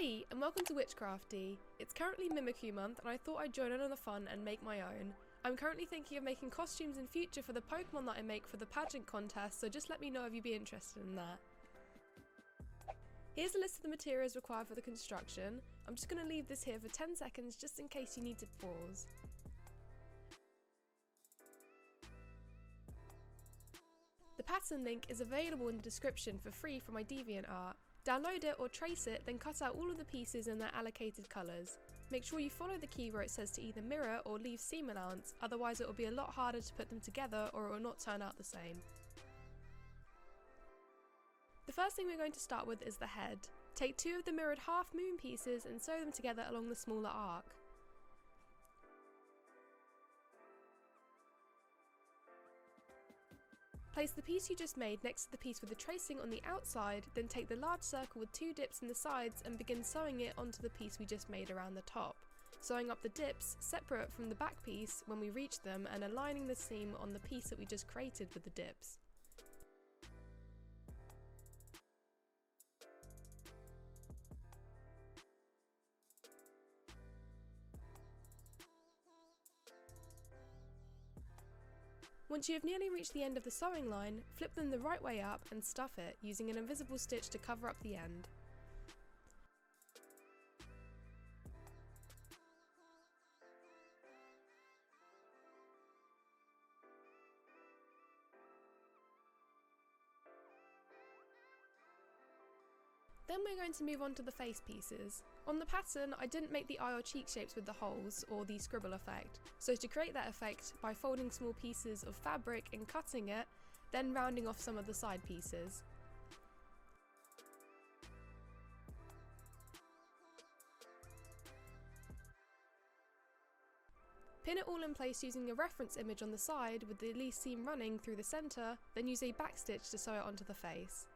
Hey, and welcome to Witchcrafty. It's currently Mimikyu month and I thought I'd join in on the fun and make my own. I'm currently thinking of making costumes in future for the Pokemon that I make for the pageant contest, so just let me know if you'd be interested in that. Here's a list of the materials required for the construction. I'm just going to leave this here for 10 seconds just in case you need to pause. The pattern link is available in the description for free from my DeviantArt. Download it or trace it, then cut out all of the pieces in their allocated colours. Make sure you follow the key where it says to either mirror or leave seam allowance, otherwise it will be a lot harder to put them together or it will not turn out the same. The first thing we're going to start with is the head. Take two of the mirrored half-moon pieces and sew them together along the smaller arc. Place the piece you just made next to the piece with the tracing on the outside, then take the large circle with two dips in the sides and begin sewing it onto the piece we just made around the top. Sewing up the dips separate from the back piece when we reach them and aligning the seam on the piece that we just created with the dips. Once you have nearly reached the end of the sewing line, flip them the right way up and stuff it, using an invisible stitch to cover up the end. Then we're going to move on to the face pieces. On the pattern, I didn't make the eye or cheek shapes with the holes, or the scribble effect, so to create that effect, by folding small pieces of fabric and cutting it, then rounding off some of the side pieces. Pin it all in place using a reference image on the side with the least seam running through the centre, then use a backstitch to sew it onto the face.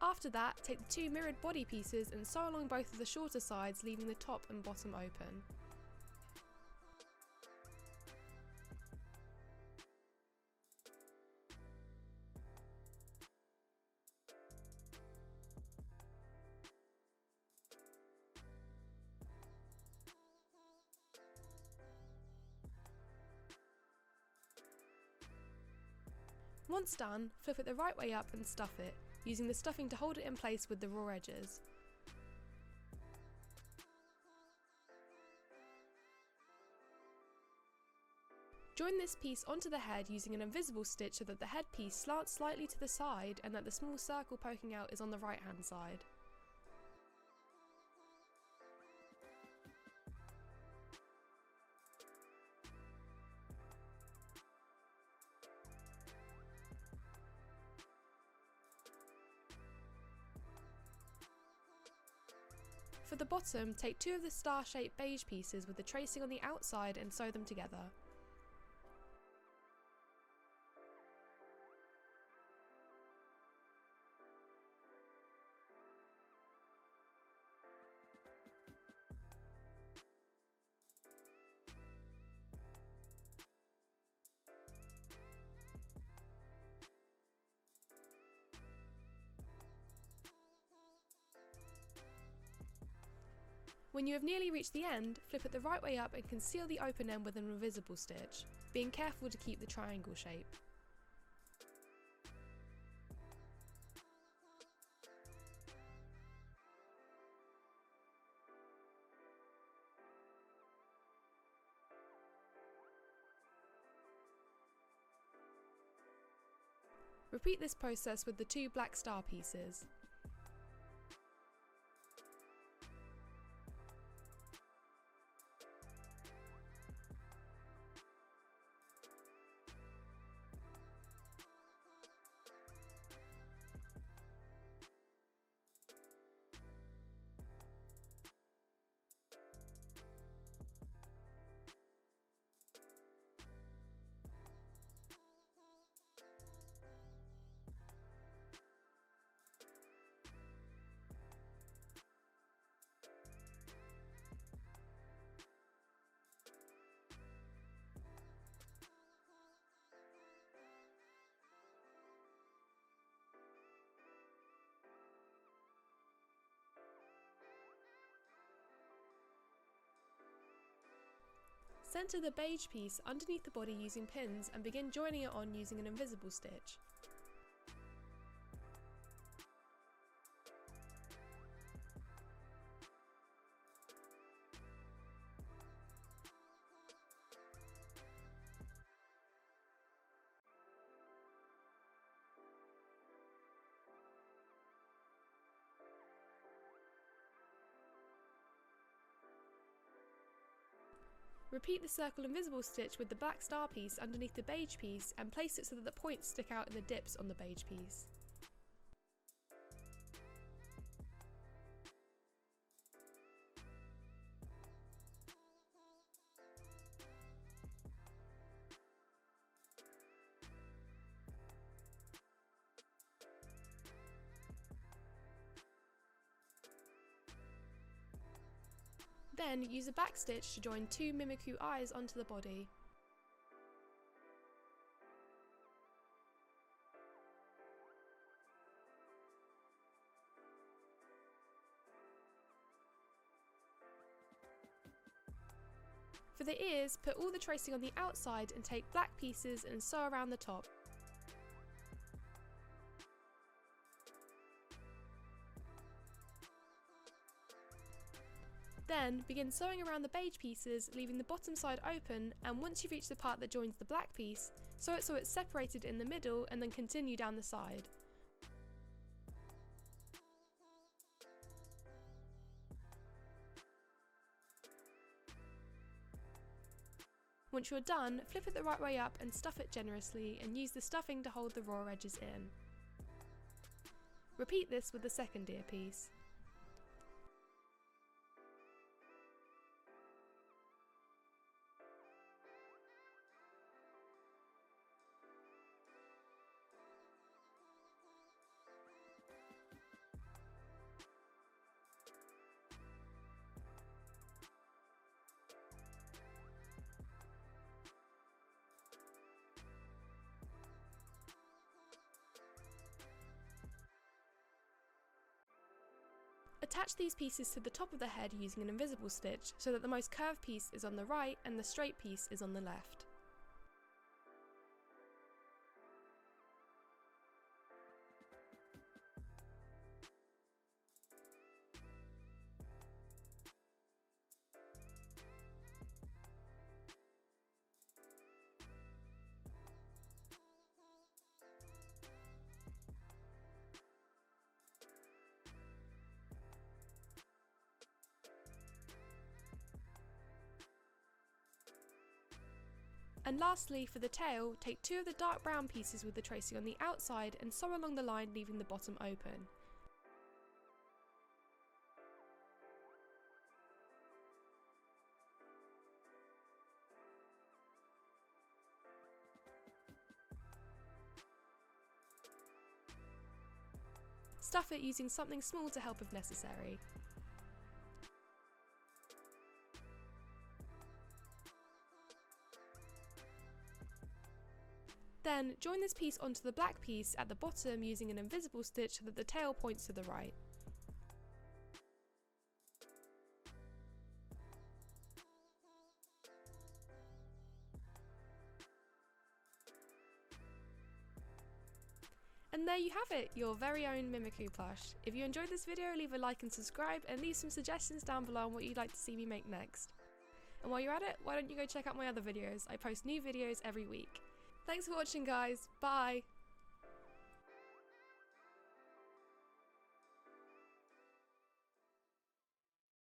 After that, take the two mirrored body pieces and sew along both of the shorter sides, leaving the top and bottom open. Once done, flip it the right way up and stuff it, using the stuffing to hold it in place with the raw edges. Join this piece onto the head using an invisible stitch so that the headpiece slants slightly to the side and that the small circle poking out is on the right hand side. For the bottom, take two of the star-shaped beige pieces with the tracing on the outside and sew them together. When you have nearly reached the end, flip it the right way up and conceal the open end with an invisible stitch, being careful to keep the triangle shape. Repeat this process with the 2 black star pieces. Centre the beige piece underneath the body using pins and begin joining it on using an invisible stitch. Repeat the circle invisible stitch with the black star piece underneath the beige piece and place it so that the points stick out in the dips on the beige piece. Then use a backstitch to join 2 Mimikyu eyes onto the body. For the ears, put all the tracing on the outside and take black pieces and sew around the top. Then begin sewing around the beige pieces, leaving the bottom side open, and once you've reached the part that joins the black piece, sew it so it's separated in the middle and then continue down the side. Once you're done, flip it the right way up and stuff it generously and use the stuffing to hold the raw edges in. Repeat this with the second ear piece. Attach these pieces to the top of the head using an invisible stitch so that the most curved piece is on the right and the straight piece is on the left. And lastly, for the tail, take 2 of the dark brown pieces with the tracing on the outside and sew along the line, leaving the bottom open. Stuff it using something small to help if necessary. Then join this piece onto the black piece at the bottom using an invisible stitch so that the tail points to the right. And there you have it, your very own Mimikyu plush. If you enjoyed this video, leave a like and subscribe, and leave some suggestions down below on what you'd like to see me make next. And while you're at it, why don't you go check out my other videos? I post new videos every week. Thanks for watching, guys. Bye!